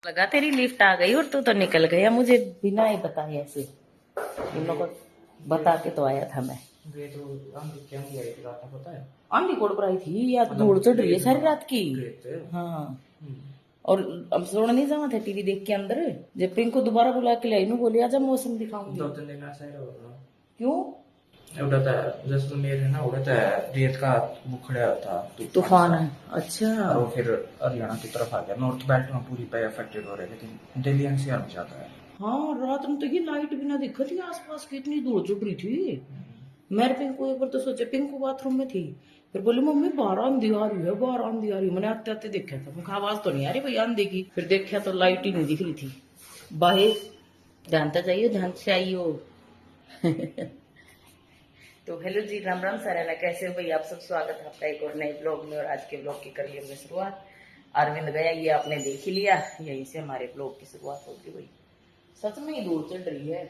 लगा तेरी लिफ्ट आ गई और तू तो निकल गया मुझे बिना ही बताए ऐसे। इन लोगों को बता के तो आया था मैं। ये तो आंधी क्या आई थी रात में पता है? आंधी कोड़ पर आई थी या धूल चढ़ रही है सारी रात की। हाँ और अब सोना नहीं जाना था टीवी देख के अंदर। जब पिंक को दोबारा बुला के लाई बोली आजा मौसम दिखाऊंगी। 2-3 दिन ऐसा ही रहा। क्यों? उड़ता है जैसलमेर है ना, उड़ता है रेत का बुखड़ा था तूफान है। अच्छा और वो फिर हरियाणा की तरफ आ गया। नॉर्थ बेल्ट में पूरी पे अफेक्टेड हो रहे हैं, लेकिन दिल्ली एनसीआर में जाता है। हाँ रात में तो ये लाइट भी ना दिखा थी आसपास की, इतनी धूल चढ़ रही थी। मैं पिंकू एक बार तो सोचे, पिंकू बाथरूम में थी, फिर बोली मम्मी बाहर आंधी आ रही है, बाहर आंधी आ रही है। मैंने आते आते देखा था, मुझे आवाज तो नहीं आ रही भाई आंधी की। फिर देखा तो लाइट ही नहीं दिख रही थी बाहर। जानता चाहिए ध्यान से आइयो। तो हेलो जी, राम राम सराना, कैसे हो भाई आप सब? स्वागत है आपका एक और नए ब्लॉग में। और आज के ब्लॉग की करिए हमने शुरुआत। अरविंद गया, ये आपने देख ही लिया, यहीं से हमारे ब्लॉग की शुरुआत होगी भाई। सच में ही धूल चढ़ रही है,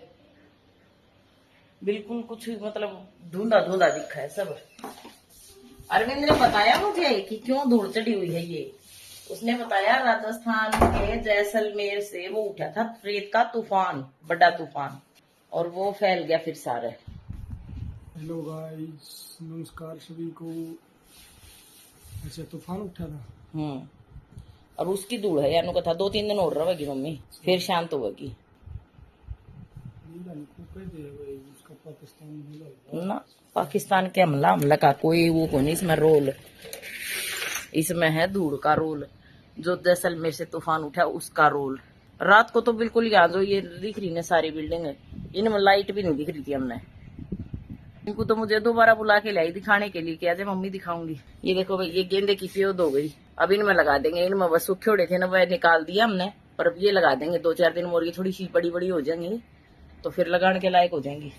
बिल्कुल कुछ मतलब धुंधा धुंधा दिखा है सब। अरविंद ने बताया मुझे कि क्यों धूल चढ़ी हुई है ये। उसने बताया राजस्थान के जैसलमेर से वो उठा था रेत का तूफान, बड़ा तूफान, और वो फैल गया फिर सारे। हेलो गाइस, नमस्कार सभी को। ऐसे तूफान उठा था। और उसकी धूल है यानू का था 2-3 दिन और रहेगी मम्मी, फिर शांत होगी ना। पाकिस्तान के हमला का कोई वो को नहीं इसमें रोल, इसमें है धूल का रोल। जो जैसलमेर से तूफान उठा उसका रोल। रात को तो बिल्कुल यहाँ जो ये दिख रही ना सारी बिल्डिंग है, इनमें लाइट भी नहीं दिख रही थी। हमने इनको तो मुझे दोबारा बुला के लाई दिखाने के लिए कि आज मम्मी दिखाऊंगी। ये देखो भाई, ये गेंदे की प्योद हो गई, अब इनमें लगा देंगे। इनमें बस सूखे उड़े थे ना, वह निकाल दिया हमने, पर अब ये लगा देंगे 2-4 दिन में। ये थोड़ी सी बड़ी बड़ी हो जाएंगी तो फिर लगाने के लायक हो जाएंगी।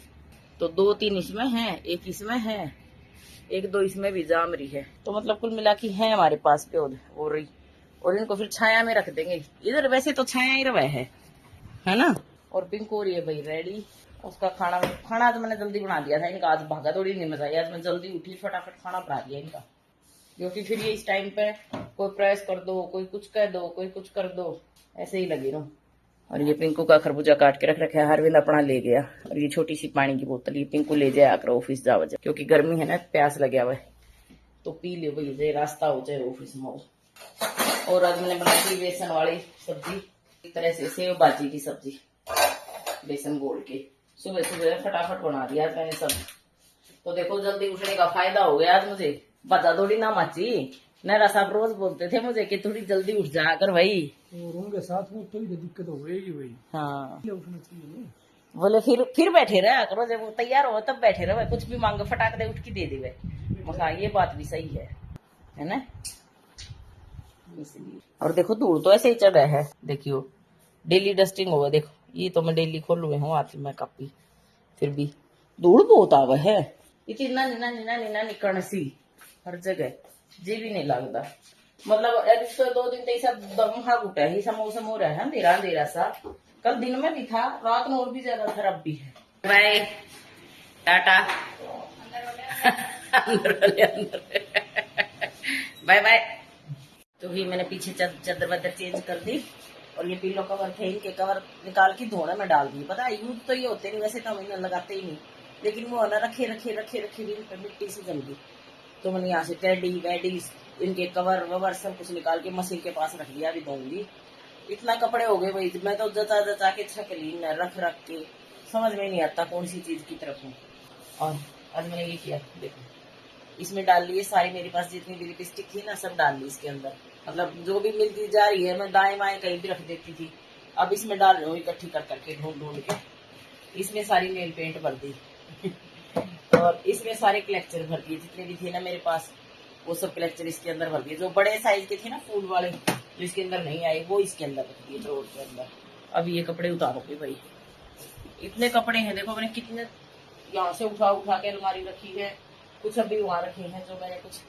तो 2-3 इसमें है, एक इसमें है, 1-2 इसमें भी जाम रही है। तो मतलब कुल मिला के है हमारे पास प्योद हो रही। और इनको फिर छाया में रख देंगे। इधर वैसे तो छाया ही रहा है ना। और पिंक हो रही है भाई रेडी। उसका खाना आज मैंने जल्दी बना दिया था इनका। आज भागा दौड़ी नहीं मजा आई, आज मैं जल्दी उठी फटाफट खाना बना दिया इनका। क्योंकि फिर ये इस टाइम पे कोई प्रेस कर दो, कोई कुछ कह दो, कोई कुछ कर दो, ऐसे ही लगी रहूं। और ये पिंकू का खरबूजा काट के रख रखा है, हरविंद अपना ले गया। और ये छोटी सी पानी की बोतल ये पिंकू ले जाया करो ऑफिस जा वजह, क्योंकि गर्मी है ना, प्यास लगे हुआ है तो पी ले भाई, जे रास्ता हो जाए ऑफिस में। और आज मैंने बनाई थी बेसन वाली सब्जी, एक तरह से सेव भाजी की सब्जी, बेसन घोल के सुबह सुबह फटाफट बना दिया मैंने सब। तो देखो जल्दी उठने का फायदा हो गया आज मुझे। बता थोड़ी ना माची, नैरा साहब रोज बोलते थे मुझे कि थोड़ी जल्दी उठ जा कर भाई। और उनके साथ में तो दिक्कत हो गई भाई। हाँ उठना चाहिए। बोले फिर बैठे रहा करो, जब वो तैयार हो तब बैठे रहो, कुछ भी मांगो फटाक दे उठ के दे दे। मका ये बात भी सही है ना, इसलिए। और देखो धूल तो ऐसे ही चढ़ रहा है, देखियो डेली डस्टिंग होगा। देखो ये तो मैं डेली खोल हुए हूँ हाथ में कापी, फिर भी धूल बहुत आवा है। इतनी ना निकण सी हर जगह, जी भी नहीं लगता। मतलब अभी तो 2 दिन तो सब दम उठा ही, समोसम हो रहा है अंधेरा अंधेरा सा। कल दिन में भी था, रात में और भी ज्यादा खराब भी है। बाय टाटा। अंदर बाय बाय। तो भी मैंने पीछे चादर वादर चेंज कर दी। और ये पिलो कवर थे, इनके कवर निकाल के धोने में डाल दी। पता है यूज तो ये होते नहीं, वैसे तो हम इन्हें लगाते ही नहीं, लेकिन वो ना रखे भी इन पर मिट्टी से जम गई। तो मैंने यहाँ से टेडी वेडी इनके कवर ववर सब कुछ निकाल के मशीन के पास रख दिया, अभी धोऊंगी। इतना कपड़े हो गए भाई, मैं तो जचा के छकली रख के समझ में नहीं आता कौन सी चीज की तरफ हूँ। और आज मैंने ये किया, देखो इसमें डाल लिए सारी, मेरे पास जितनी भी लिपस्टिक थी ना सब डाल ली इसके अंदर। मतलब जो भी मिलती जा रही है, मैं दाएं बाएं कहीं भी रख देती थी, अब इसमें डाल रही हूँ इकट्ठी कर करके ढूंढ के। इसमें सारी नेल पेंट भर दी। और इसमें सारे कलेक्चर भर दिए, जितने भी थे ना मेरे पास वो सब कलेक्चर इसके अंदर भर दिए। जो बड़े साइज के थे ना फूल वाले, जो इसके अंदर नहीं आए, वो इसके अंदर रख दिए ड्रॉर के अंदर। अब ये कपड़े उतारोगे भाई, इतने कपड़े हैं देखो मैंने कितने यहाँ से उठा के अलमारी रखी है। कुछ अभी वहाँ रखे हैं, जो मैंने कुछ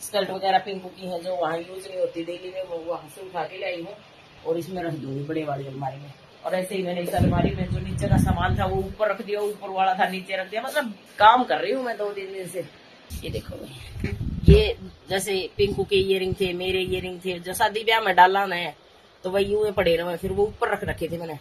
स्कर्ट वगैरह पिंकू की है जो वहाँ यूज नहीं होती डेली में, वो वहाँ से उठा के लाई हूँ और इसमें रख दूंगी बड़े वाली अलमारी में। और ऐसे ही मैंने इस अलमारी में जो नीचे का सामान था वो ऊपर रख दिया, ऊपर वाला था नीचे रख दिया। मतलब काम कर रही हूँ मैं 2-3 दिन से। ये देखो भाई, ये जैसे पिंकू के इयरिंग थे, मेरे इयरिंग थे, जो शादी ब्याह में डाला मैं, तो वही यूं ही पड़े रहे, फिर वो ऊपर रख रखे थे मैंने,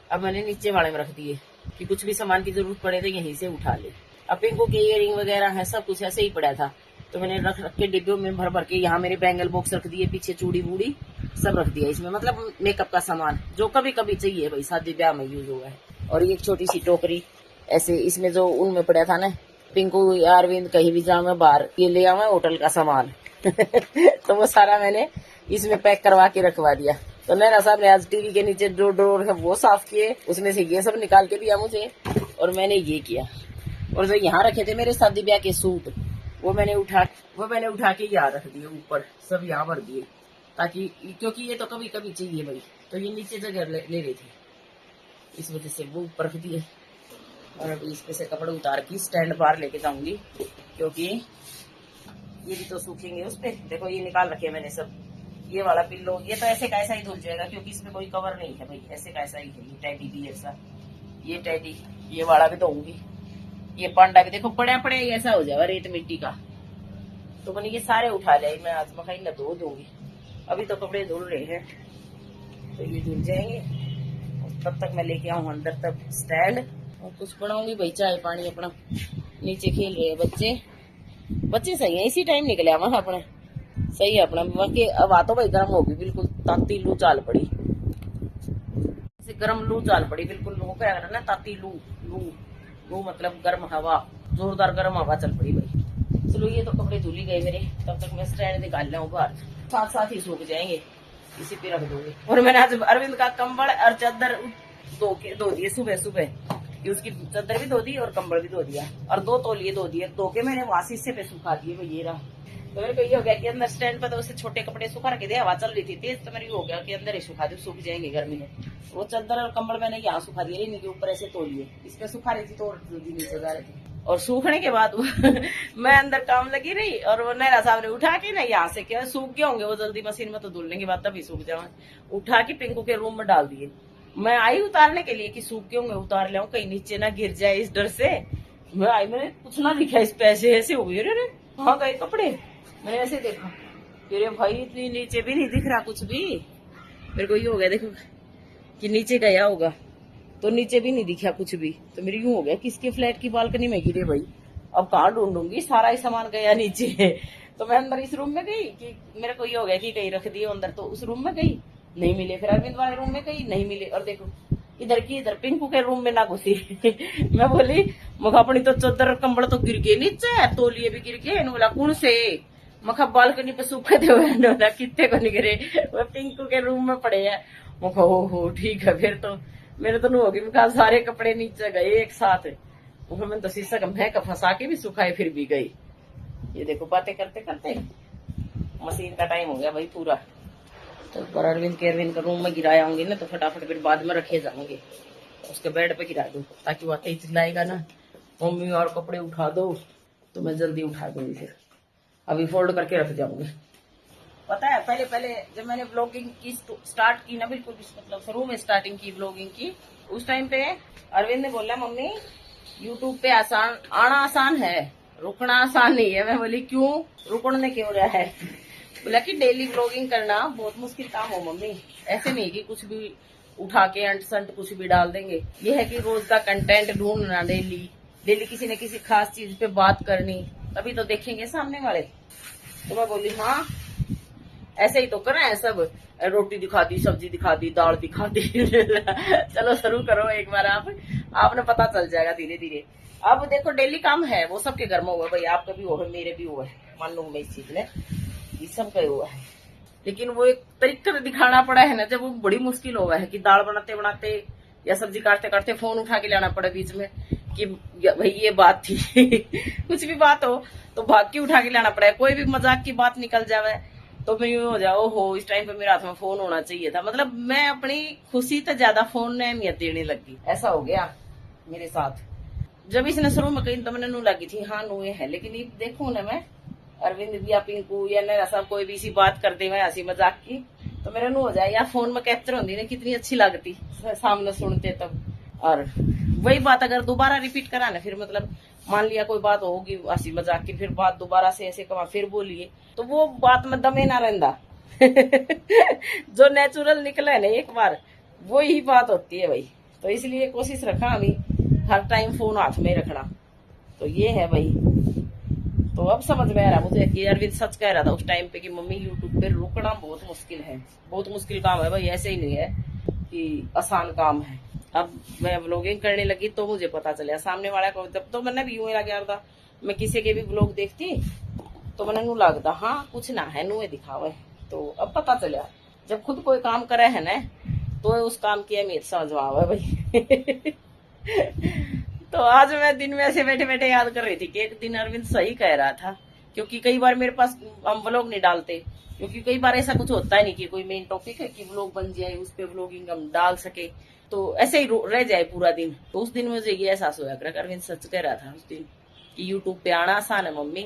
अब मैंने नीचे वाले में रख दिए कि कुछ भी सामान की जरूरत पड़े तो यहीं से उठा ले। अब पिंकू के इयरिंग वगैरह है, सब कुछ ऐसे ही पड़ा था, तो मैंने रख रख के डिब्बों में भर भर के, यहाँ मेरे बैंगल बॉक्स रख दिए, पीछे चूड़ी बूड़ी सब रख दिया इसमें, मतलब मेकअप का सामान जो कभी कभी चाहिए भाई, शादी ब्याह में यूज हुआ है। और ये एक छोटी सी टोकरी ऐसे, इसमें जो उनमें पड़ा था ना, पिंकू अरविंद कहीं भी जाऊँ मैं बाहर, ये ले आऊँ होटल का सामान तो वो सारा मैंने इसमें पैक करवा के रखवा दिया। तो नैना साहब ने आज टीवी के नीचे जो ड्रॉर है वो साफ किए, उसमें से ये सब निकाल के दिया मुझे, और मैंने ये किया। और जो यहाँ रखे थे मेरे शादी ब्याह के सूट, वो मैंने उठा के यहाँ रख दिए, ऊपर सब यहाँ भर दिए, ताकि क्योंकि ये तो कभी कभी चाहिए भाई, तो ये नीचे जगह ले रही थी, इस वजह से वो ऊपर रख दिए। और अभी इसमें से कपड़े उतार के स्टैंड बाहर लेके जाऊंगी, क्योंकि ये भी तो सूखेंगे उस पे। देखो ये निकाल रखे मैंने सब, ये वाला पिल्लो ये तो ऐसे का ऐसा ही धुल जाएगा, क्योंकि इसमें कोई कवर नहीं है भाई, ऐसे का ऐसा ही है। ये टैडी भी ऐसा, ये टैडी, ये वाला भी धोऊंगी, ये पांडा भी देखो पड़े पड़े ऐसा हो जाएगा रेत मिट्टी का, तो मैंने ये सारे उठा लिया। मैं आज मखाई न धो दूंगी, अभी तो कपड़े धुल रहे हैं, तो ये धुल जाएंगे। और तब तक मैं लेके आऊँ अंदर तब स्टैंड, और कुछ बनाऊंगी भाई, चाय पानी अपना। नीचे खेल रहे हैं बच्चे सही है, इसी टाइम निकले हम अपने, सही है अपना। बाकी अब आ तो भाई गर्म होगी बिल्कुल, ताती लू चाल पड़ी, गर्म लू चाल पड़ी बिल्कुल। लोगों क्या करना ना, ताती लू मतलब गर्म हवा, जोरदार गर्म हवा चल पड़ी भाई। चलो ये तो कपड़े धुल ही गए मेरे, तब तक मैं स्टैंड निकाल रहा हूँ बाहर, साथ साथ ही सूख जाएंगे, इसी पे रख दूंगी। और मैंने आज अरविंद का कंबल और चादर धो दिए सुबह, उसकी चादर भी धो दी और कंबल भी धो दिया, और 2 तौलिए धो दिए, धो के मैंने वहां शीशे पे सुखा दिए भाई। ये रहा, तो मेरे को ये हो गया कि अंदर स्टैंड पे तो उससे छोटे कपड़े सुखा रखे थे, हवा चल रही थी तेज, तो मेरे हो गया कि अंदर ही सुखा दे, सूख जाएंगे गर्मी में। वो चादर और कंबल मैंने यहाँ सुखा दिए, इनके ऊपर ऐसे तौलिए, इस पे सुखा रही थी तो नीचे जा रहे थे। और सूखने के बाद मैं अंदर काम लगी रही, और वो नैना साहब ने उठा के ना यहाँ से, क्या सूख गए होंगे वो जल्दी मशीन में, तो धुलने के बाद तभी सूख जाए, उठा के पिंकू के रूम में डाल दिए। मैं आई उतारने के लिए कि सूख के होंगे, उतार ले कहीं नीचे ना गिर जाए, इस डर से मैं आई। मैंने कुछ ना दिखा इस पे, ऐसे हो गई, अरे कहाँ गए कपड़े, मैंने ऐसे देखा, अरे भाई इतनी नीचे भी नहीं दिख रहा कुछ भी। मेरे को ये हो गया देखो कि नीचे गया होगा, तो नीचे भी नहीं दिखा कुछ भी, तो मेरे यूं हो गया कि इसके फ्लैट की बालकनी में गिरे भाई, अब कहाँ ढूंढूंगी, सारा ही सामान गया नीचे। तो मैं अंदर इस रूम में गई कि मेरे को ये हो गया कि कहीं रख दिए अंदर, तो उस रूम में गई नहीं मिले, फिर अरविंद वाले रूम में गई नहीं मिले, और देखो इधर की इधर पिंकू के रूम में ना घुसी। मैं बोली मखा अपनी तो चादर कंबल तो गिर गए नीचे, तौलिए भी गिर गए। बोला कौन से, मखा बालकनी पे सूखे थे वो, कितने को नहीं गिरे, वो पिंकू के रूम में पड़े हैं। मुखा हो ठीक है, फिर तो मेरे तो नहीं होगी, मुखा सारे कपड़े नीचे गए एक साथ, मैंने तो शीशा का महक फंसा के भी सुखाए फिर भी गई। ये देखो बातें करते करते मशीन का टाइम हो गया भाई पूरा। तो पर अरविंद का रूम में गिराया होंगे ना, तो फटाफट फिर बाद में रखे जाएंगे, उसके बेड पे गिरा दो, ताकि वो आते ही चिल्लाएगा ना मम्मी और कपड़े उठा दो, तो मैं जल्दी उठा दूंगी, फिर अभी फोल्ड करके रख जाऊंगी। पता है पहले जब मैंने ब्लॉगिंग की स्टार्ट की ना, बिल्कुल मतलब शुरू में स्टार्टिंग की ब्लॉगिंग की, उस टाइम पे अरविंद ने बोला मम्मी यूट्यूब पे आना आसान है, रुकना आसान नहीं है। मैं बोली क्यों, रुकने क्यों रहा है? बोला कि डेली ब्लॉगिंग करना बहुत मुश्किल काम हो मम्मी, ऐसे नहीं कि कुछ भी उठा के अंट संट कुछ भी डाल देंगे, ये है कि रोज का कंटेंट ढूंढना, डेली किसी न किसी खास चीज पे बात करनी, तभी तो देखेंगे सामने वाले। तो मैं बोली हाँ ऐसे ही तो कर रहे हैं सब, रोटी दिखा दी, सब्जी दिखा दी, दाल दिखा दी। चलो शुरू करो एक बार, आपने पता चल जाएगा धीरे धीरे। अब देखो डेली काम है, वो सबके घर में हुआ भाई, आपका भी हुआ है, मेरे भी हुआ है, मान लो मैं इस चीज में, इस सब का हुआ है। लेकिन वो एक तरीका दिखाना पड़ा है ना, जब वो बड़ी मुश्किल हुआ है कि दाल बनाते बनाते या सब्जी काटते काटते फोन उठा के लाना पड़ा बीच में कि भाई ये बात थी। कुछ भी बात हो तो भाग के उठा के लाना पड़ा है, कोई भी मजाक की बात निकल जावे तो मैं यूं हो जाओ हो, इस टाइम पे मेरे हाथ में फोन होना चाहिए था। मतलब मैं अपनी खुशी से ज्यादा फोन ने अहमियत देने लगी, ऐसा हो गया मेरे साथ। जब इसने शुरू में कही तो मैंने नू लगी थी हाँ नू ये है, लेकिन ये देखू ना मैं अरविंद या पिंकू या नैना साहब कोई भी इसी बात करते हुए हंसी मजाक की, तो मेरा नू हो जाए यार फोन में कैप्चर होती ना, कितनी अच्छी लगती सामने सुनते तब। और वही बात अगर दोबारा रिपीट करा ना, फिर मतलब मान लिया कोई बात होगी हंसी मजाक की, फिर बात दोबारा से ऐसे कमा फिर बोलिए, तो वो बात में दमे ना रहता। जो नेचुरल निकले ना एक बार वो ही बात होती है भाई। तो इसलिए कोशिश रखा अभी हर टाइम फोन हाथ में रखना। तो ये है भाई। तो अब समझ में आ रहा मुझे कि अरविंद सच कह रहा था उस टाइम पे कि मम्मी यूट्यूब पे रुकना बहुत मुश्किल है, बहुत मुश्किल काम है भाई। ऐसे ही नहीं है कि आसान काम है। अब मैं व्लॉगिंग करने लगी तो मुझे पता चला सामने वाला को। जब तो मैंने भी यूं ही लगा था, मैं किसी के भी व्लॉग देखती तो मैंने नू लगता हाँ कुछ ना है नू दिखावे। तो अब पता चला जब खुद कोई काम करे है ना तो उस काम की अहमियत समझ आवे भाई। तो आज मैं दिन में ऐसे बैठे बैठे याद कर रही थी कि एक दिन अरविंद सही कह रहा था। क्योंकि कई बार मेरे पास हम व्लॉग नहीं डालते, क्योंकि कई बार ऐसा कुछ होता है नहीं कि कोई मेन टॉपिक है कि व्लॉग बन जाए उस पर व्लॉगिंग हम डाल सके, तो ऐसे ही रह जाए पूरा दिन। तो उस दिन मुझे ये एहसास हुआ कि अरविंद सच कह रहा था उस दिन कि यूट्यूब पे आना आसान है मम्मी,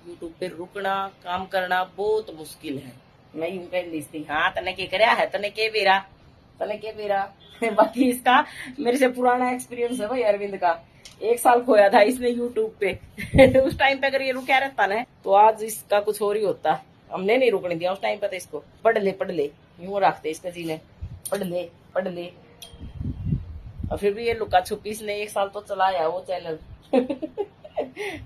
यूट्यूब पे रुकना काम करना बहुत मुश्किल है। मैं यूं कहती थी हाँ तने के करया है, तने के बेरा बाकी इसका मेरे से पुराना एक्सपीरियंस है भाई अरविंद का। 1 साल खोया था इसने यूट्यूब पे। उस टाइम पे अगर ये रुका रहता ना तो आज इसका कुछ और ही होता। हमने नहीं रुकने दिया उस टाइम पे। तो इसको पढ़ ले यूं रखते इसका जी ने, पढ़ ले। और फिर भी ये लुका छुपी इसने 1 साल तो चलाया वो चैनल।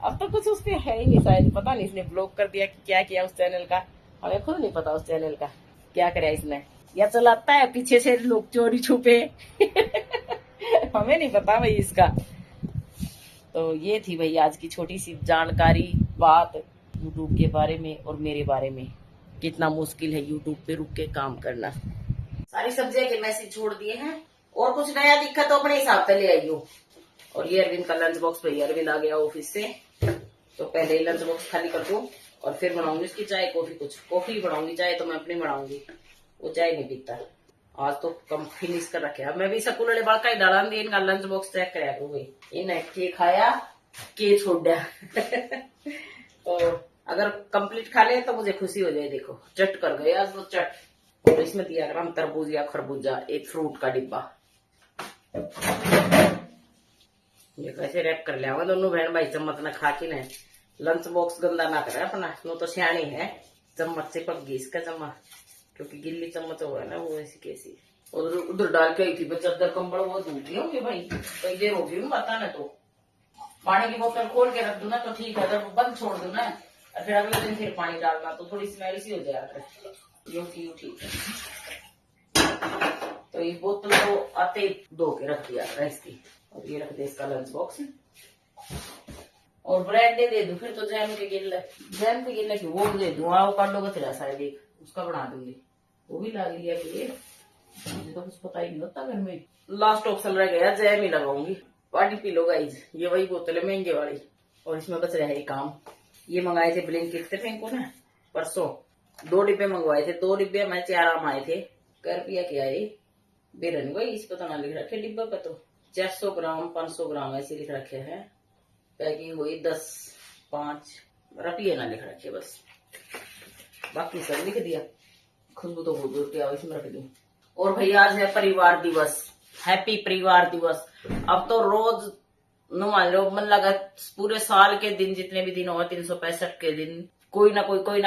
अब तो कुछ उस पे है ही नहीं शायद, पता नहीं इसने ब्लॉक कर दिया कि क्या किया उस चैनल का। हमें खुद नहीं पता उस चैनल का क्या कराया इसने, या चलाता है पीछे से लोग चोरी छुपे। हमें नहीं पता भाई इसका। तो ये थी भाई आज की छोटी सी जानकारी बात यूट्यूब के बारे में और मेरे बारे में। कितना मुश्किल है यूट्यूब पे रुक के काम करना। सारी सब्जियां के मैसेज छोड़ दिए हैं और कुछ नया दिखा तो अपने हिसाब से ले आइयो। और ये अरविंद का लंच बॉक्स भाई, अरविंद आ गया ऑफिस से तो पहले लंच बॉक्स खाली कर दूं और फिर बनाऊंगी उसकी चाय कॉफी। कुछ कॉफी बनाऊंगी, चाय तो मैं अपनी बनाऊंगी, वो चाय नहीं पीता। आज तो कम फिनिश कर रखे। अब मैं भी स्कूल वाले बड़का ही डाला दी इनका लंच बॉक्स चेक कराया करूँ भाई इन्हें के खाया के छोड़ा। तो अगर कंप्लीट खा ले तो मुझे खुशी हो जाए। देखो चट कर गए आज तो चट। और इसमें दिया हम तरबूज या खरबूजा, एक फ्रूट का डिब्बा। ये कैसे रैप कर लिया दोनों बहन भाई चम्मच न खा के न लंच बॉक्स गंदा ना करे अपना। नो तो सियाणी है, चम्मच से पक गई इसका चम्मच, क्योंकि गिल्ली चम्मच हो ना वो ऐसी कैसी। उधर उधर डाल के आई थी चद्दर कंबल वो धूल होंगे भाई, कई देर होगी पता ना। तो पानी की बोतल खोल के रख दू ना तो ठीक है, अगर बंद छोड़ दू ना और फिर अगले दिन फिर पानी डालना तो थोड़ी स्मेल सी हो जाएगा। यूं ठीक है। तो ये बोतल को आते ही धो के रख दिया इसकी। और ये रख दे इसका लंच बॉक्स और ब्रेड दे दू। फिर तो जैम के गिल्ले की वो दे दू। आओ कर लो बचरा शायद एक उसका बना दूंगी, वो भी ला लिया कि ये मुझे तो कुछ पता ही नहीं होता घर में। लास्ट ऑप्शन रह गया जैम ही लगाऊंगी। पानी पी लो गाइज, ये वही बोतल है महंगे वाली और इसमें बच रहा है काम। ये मंगाए थे ब्लिंकिट से फेंको ना परसों, 2 डिब्बे मंगवाए थे। 2 डिब्बे में 4 आम आए थे। कर पिया क्या है बेरन भाई, इस पर तो ना लिख रखे डिब्बे पे तो 400 ग्राम 500 ग्राम ऐसे लिख रखे हैं। पैकिंग हुई 10-5 रुपये ना लिख रखे बस, बाकी सब लिख दिया। खुशबू तो बहुत दूर के इसमें रख दी। और भाई आज है परिवार दिवस, हैप्पी परिवार दिवस। अब तो रोज न मान लो मन लगा पूरे साल के दिन जितने भी दिन हो 365 के दिन कोई ना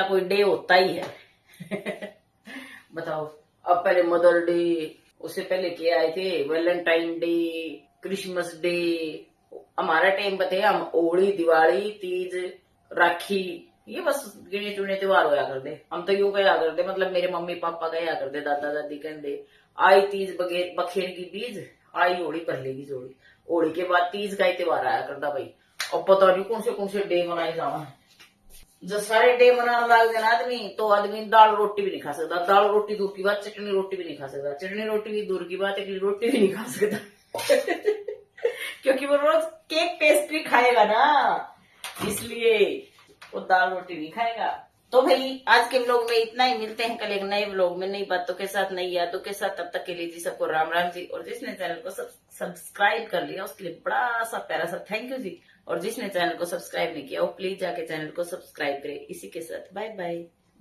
कोई डे होता ही है। बताओ अब पहले मदर डे, उससे पहले क्या आए थे वैलेंटाइन डे, क्रिसमस डे। हमारा टाइम बते हम होली दिवाली तीज राखी ये बस गिने चुने त्योहार होया करते। हम तो यूं कहा करते, मतलब मेरे मम्मी पापा कहा करते, दादा दादी कहते आई तीज बखेर की बीज आई होली पर लेगी जोड़ी। होली के बाद तीज का ही त्योहार आया करता भाई। और पता नहीं कौन से डे मनाए जावा। जब सारे डे मनाने लग जाए आदमी तो आदमी दाल रोटी भी नहीं खा सकता। दाल रोटी दूर की बात, चटनी रोटी भी नहीं खा सकता। चटनी रोटी भी दूर की बात, एक रोटी भी नहीं खा सकता। क्योंकि वो रोज केक पेस्ट्री खाएगा ना, इसलिए वो दाल रोटी नहीं खाएगा। तो भाई आज के व्लॉग में इतना ही। मिलते हैं कल एक नए व्लॉग में नई बातों के साथ नई यादों के साथ। तब तक के लिए जी सबको राम राम जी। और जिसने चैनल को सब्सक्राइब कर लिया उसके लिए बड़ा सा प्यारा सा थैंक यू जी। और जिसने चैनल को सब्सक्राइब नहीं किया वो प्लीज जाके चैनल को सब्सक्राइब करे। इसी के साथ बाय बाय।